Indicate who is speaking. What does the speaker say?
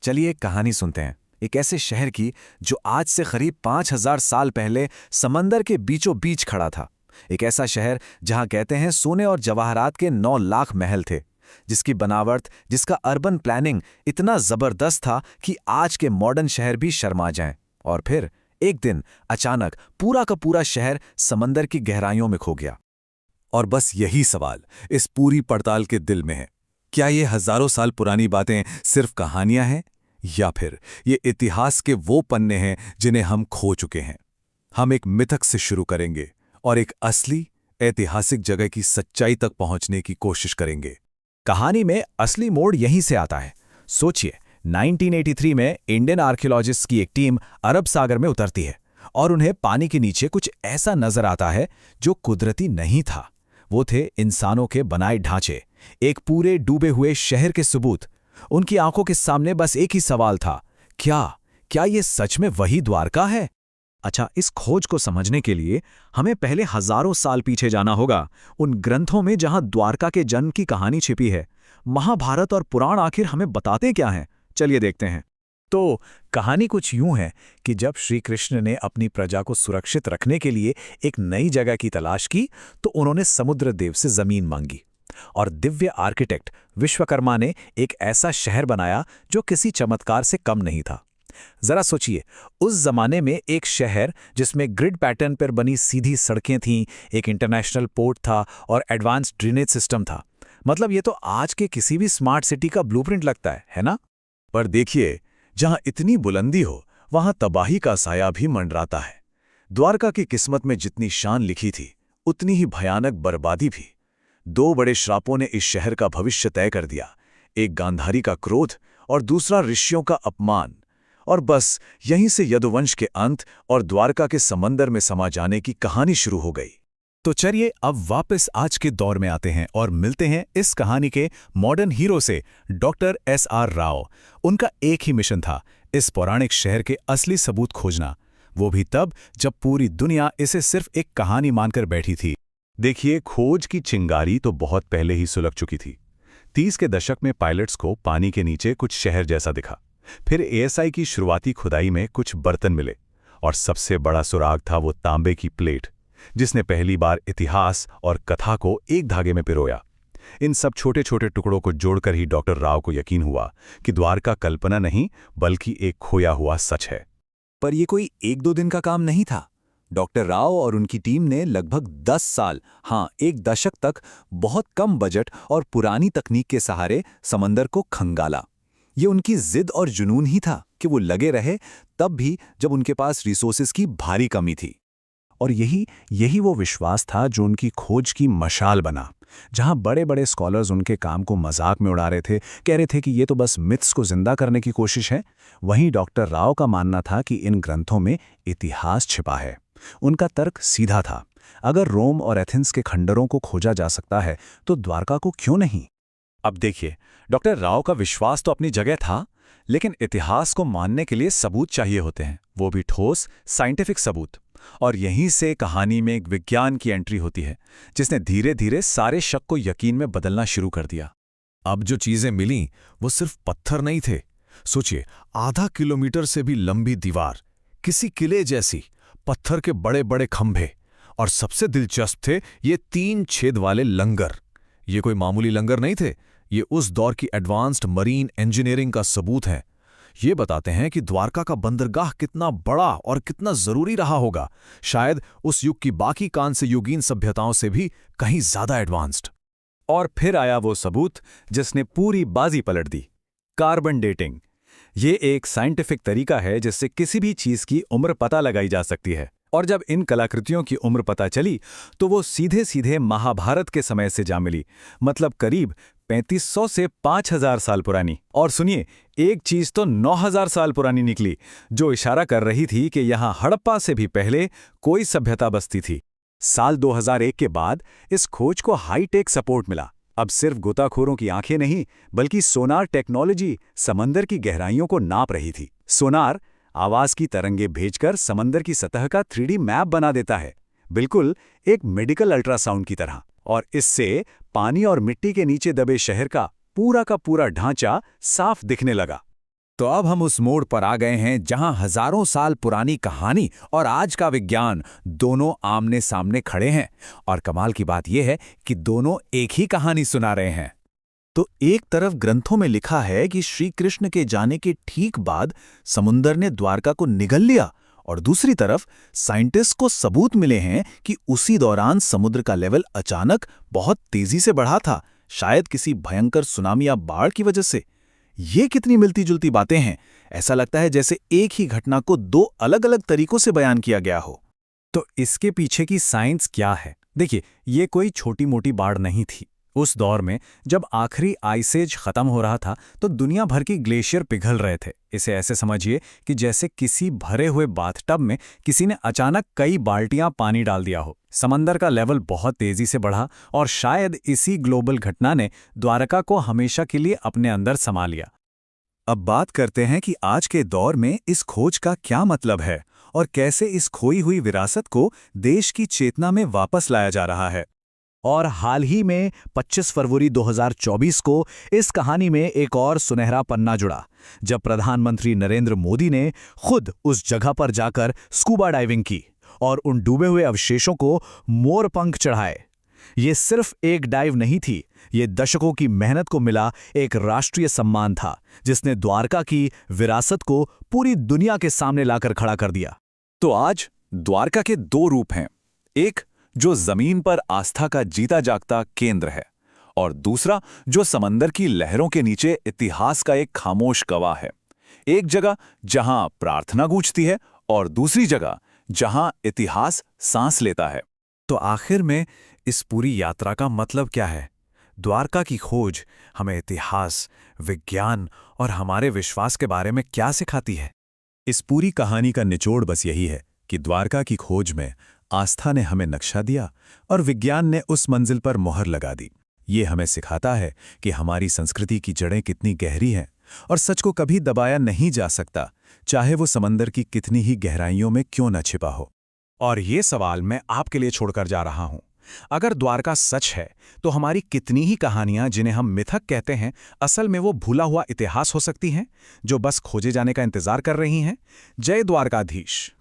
Speaker 1: चलिए एक कहानी सुनते हैं, एक ऐसे शहर की जो आज से करीब 5000 साल पहले समंदर के बीचों बीच खड़ा था। एक ऐसा शहर जहां कहते हैं सोने और जवाहरात के 9 लाख महल थे, जिसकी बनावट, जिसका अर्बन प्लानिंग इतना जबरदस्त था कि आज के मॉडर्न शहर भी शर्मा जाएं। और फिर एक दिन अचानक पूरा का पूरा शहर समंदर की गहराइयों में खो गया।
Speaker 2: और बस यही सवाल इस पूरी पड़ताल के दिल में है। क्या ये हजारों साल पुरानी बातें सिर्फ कहानियां हैं, या फिर ये इतिहास के वो पन्ने हैं जिन्हें हम खो चुके हैं? हम एक मिथक से शुरू करेंगे और एक असली ऐतिहासिक जगह की सच्चाई तक पहुंचने की कोशिश करेंगे।
Speaker 1: कहानी में असली मोड़ यहीं से आता है। सोचिए, 1983 में इंडियन आर्कियोलॉजिस्ट्स की एक टीम अरब सागर में उतरती है और उन्हें पानी के नीचे कुछ ऐसा नजर आता है जो कुदरती नहीं था। वो थे इंसानों के बनाए ढांचे, एक पूरे डूबे हुए शहर के सबूत। उनकी आंखों के सामने बस एक ही सवाल था, क्या ये सच में वही द्वारका है? अच्छा, इस खोज को समझने के लिए हमें पहले हजारों साल पीछे जाना होगा, उन ग्रंथों में जहां द्वारका के जन्म की कहानी छिपी है। महाभारत और पुराण आखिर हमें बताते क्या हैं? चलिए देखते हैं। तो कहानी कुछ यूं है कि जब श्री कृष्ण ने अपनी प्रजा को सुरक्षित रखने के लिए एक नई जगह की तलाश की, तो उन्होंने समुद्र देव से जमीन मांगी और दिव्य आर्किटेक्ट विश्वकर्मा ने एक ऐसा शहर बनाया जो किसी चमत्कार से कम नहीं था। जरा सोचिए, उस जमाने में एक शहर जिसमें ग्रिड पैटर्न पर बनी सीधी सड़कें थीं, एक इंटरनेशनल पोर्ट था और एडवांस ड्रेनेज सिस्टम था। मतलब ये तो आज के किसी भी स्मार्ट सिटी का ब्लूप्रिंट लगता है ना?
Speaker 2: पर देखिए, जहां इतनी बुलंदी हो वहां तबाही का साया भी मंडराता है। द्वारका की किस्मत में जितनी शान लिखी थी, उतनी ही भयानक बर्बादी भी। 2 बड़े श्रापों ने इस शहर का भविष्य तय कर दिया, एक गांधारी का क्रोध और दूसरा ऋषियों का अपमान। और बस यहीं से यदुवंश के अंत और द्वारका के समंदर में समा जाने की कहानी शुरू हो गई।
Speaker 1: तो चलिए अब वापस आज के दौर में आते हैं और मिलते हैं इस कहानी के मॉडर्न हीरो से, डॉक्टर एस.आर. राव। उनका एक ही मिशन था, इस पौराणिक शहर के असली सबूत खोजना, वो भी तब जब पूरी दुनिया इसे सिर्फ एक कहानी मानकर बैठी थी।
Speaker 2: देखिए, खोज की चिंगारी तो बहुत पहले ही सुलग चुकी थी। 30 के दशक में पायलट्स को पानी के नीचे कुछ शहर जैसा दिखा। फिर एएसआई की शुरुआती खुदाई में कुछ बर्तन मिले और सबसे बड़ा सुराग था वो तांबे की प्लेट, जिसने पहली बार इतिहास और कथा को एक धागे में पिरोया। इन सब छोटे छोटे टुकड़ों को जोड़कर ही डॉक्टर राव को यकीन हुआ कि द्वारका कल्पना नहीं बल्कि एक खोया हुआ सच है।
Speaker 1: पर यह कोई 1-2 दिन का काम नहीं था। डॉक्टर राव और उनकी टीम ने लगभग 10 साल, हाँ, एक दशक तक बहुत कम बजट और पुरानी तकनीक के सहारे समंदर को खंगाला। ये उनकी जिद और जुनून ही था कि वो लगे रहे, तब भी जब उनके पास रिसोर्सेज की भारी कमी थी। और यही वो विश्वास था जो उनकी खोज की मशाल बना। जहां बड़े बड़े स्कॉलर्स उनके काम को मजाक में उड़ा रहे थे, कह रहे थे कि ये तो बस मिथ्स को जिंदा करने की कोशिश है, वहीं डॉक्टर राव का मानना था कि इन ग्रंथों में इतिहास छिपा है। उनका तर्क सीधा था, अगर रोम और एथेंस के खंडरों को खोजा जा सकता है तो द्वारका को क्यों नहीं? अब देखिए, डॉक्टर राव का विश्वास तो अपनी जगह था, लेकिन इतिहास को मानने के लिए सबूत चाहिए होते हैं, वो भी ठोस साइंटिफिक सबूत। और यहीं से कहानी में एक विज्ञान की एंट्री होती है, जिसने धीरे धीरे सारे शक को यकीन में बदलना शुरू कर दिया। अब जो चीजें मिलीं वो सिर्फ पत्थर नहीं थे। सोचिए, आधा किलोमीटर से भी लंबी दीवार, किसी किले जैसी, पत्थर के बड़े बड़े खंभे, और सबसे दिलचस्प थे ये 3 छेद वाले लंगर। ये कोई मामूली लंगर नहीं थे, ये उस दौर की एडवांस्ड मरीन इंजीनियरिंग का सबूत है। ये बताते हैं कि द्वारका का बंदरगाह कितना बड़ा और कितना जरूरी रहा होगा, शायद उस युग की बाकी कांस्य युगीन सभ्यताओं से भी कहीं ज्यादा एडवांस्ड। और फिर आया वो सबूत जिसने पूरी बाजी पलट दी, कार्बन डेटिंग। ये एक साइंटिफिक तरीका है जिससे किसी भी चीज की उम्र पता लगाई जा सकती है। और जब इन कलाकृतियों की उम्र पता चली तो वो सीधे सीधे महाभारत के समय से जा मिली, मतलब करीब 3500 से 5000 साल पुरानी। और सुनिए, एक चीज तो 9000 साल पुरानी निकली, जो इशारा कर रही थी कि यहां हड़प्पा से भी पहले कोई सभ्यता बसती थी। साल 2001 के बाद इस खोज को हाईटेक सपोर्ट मिला। अब सिर्फ गोताखोरों की आंखें नहीं, बल्कि सोनार टेक्नोलॉजी समंदर की गहराइयों को नाप रही थी। सोनार आवाज की तरंगें भेजकर समंदर की सतह का 3D मैप बना देता है, बिल्कुल एक मेडिकल अल्ट्रासाउंड की तरह। और इससे पानी और मिट्टी के नीचे दबे शहर का पूरा ढांचा साफ दिखने लगा। तो अब हम उस मोड़ पर आ गए हैं जहां हजारों साल पुरानी कहानी और आज का विज्ञान दोनों आमने सामने खड़े हैं। और कमाल की बात यह है कि दोनों एक ही कहानी सुना रहे हैं।
Speaker 2: तो एक तरफ ग्रंथों में लिखा है कि श्री कृष्ण के जाने के ठीक बाद समुंदर ने द्वारका को निगल लिया, और दूसरी तरफ साइंटिस्ट को सबूत मिले हैं कि उसी दौरान समुद्र का लेवल अचानक बहुत तेजी से बढ़ा था, शायद किसी भयंकर सुनामी या बाढ़ की वजह से। ये कितनी मिलती जुलती बातें हैं। ऐसा लगता है जैसे एक ही घटना को दो अलग अलग तरीकों से बयान किया गया हो।
Speaker 1: तो इसके पीछे की साइंस क्या है? देखिए, ये कोई छोटी मोटी बाढ़ नहीं थी। उस दौर में जब आखिरी आइस एज खत्म हो रहा था तो दुनिया भर की ग्लेशियर पिघल रहे थे। इसे ऐसे समझिए कि जैसे किसी भरे हुए बाथटब में किसी ने अचानक कई बाल्टियां पानी डाल दिया हो। समंदर का लेवल बहुत तेजी से बढ़ा और शायद इसी ग्लोबल घटना ने द्वारका को हमेशा के लिए अपने अंदर समा लिया। अब बात करते हैं कि आज के दौर में इस खोज का क्या मतलब है और कैसे इस खोई हुई विरासत को देश की चेतना में वापस लाया जा रहा है। और हाल ही में 25 फरवरी 2024 को इस कहानी में एक और सुनहरा पन्ना जुड़ा, जब प्रधानमंत्री नरेंद्र मोदी ने खुद उस जगह पर जाकर स्कूबा डाइविंग की और उन डूबे हुए अवशेषों को मोर पंख चढ़ाए। ये सिर्फ एक डाइव नहीं थी, ये दशकों की मेहनत को मिला एक राष्ट्रीय सम्मान था, जिसने द्वारका की विरासत को पूरी दुनिया के सामने लाकर खड़ा कर दिया। तो आज द्वारका के दो रूप हैं, एक जो जमीन पर आस्था का जीता जागता केंद्र है और दूसरा जो समंदर की लहरों के नीचे इतिहास का एक खामोश गवाह है। एक जगह जहां प्रार्थना गूंजती है और दूसरी जगह जहां इतिहास सांस लेता है। तो आखिर में इस पूरी यात्रा का मतलब क्या है? द्वारका की खोज हमें इतिहास, विज्ञान और हमारे विश्वास के बारे में क्या सिखाती है? इस पूरी कहानी का निचोड़ बस यही है कि द्वारका की खोज में आस्था ने हमें नक्शा दिया और विज्ञान ने उस मंजिल पर मोहर लगा दी। ये हमें सिखाता है कि हमारी संस्कृति की जड़ें कितनी गहरी हैं और सच को कभी दबाया नहीं जा सकता, चाहे वो समंदर की कितनी ही गहराइयों में क्यों न छिपा हो। और ये सवाल मैं आपके लिए छोड़कर जा रहा हूं, अगर द्वारका सच है तो हमारी कितनी ही कहानियां जिन्हें हम मिथक कहते हैं, असल में वो भूला हुआ इतिहास हो सकती हैं जो बस खोजे जाने का इंतजार कर रही हैं। जय द्वारकाधीश।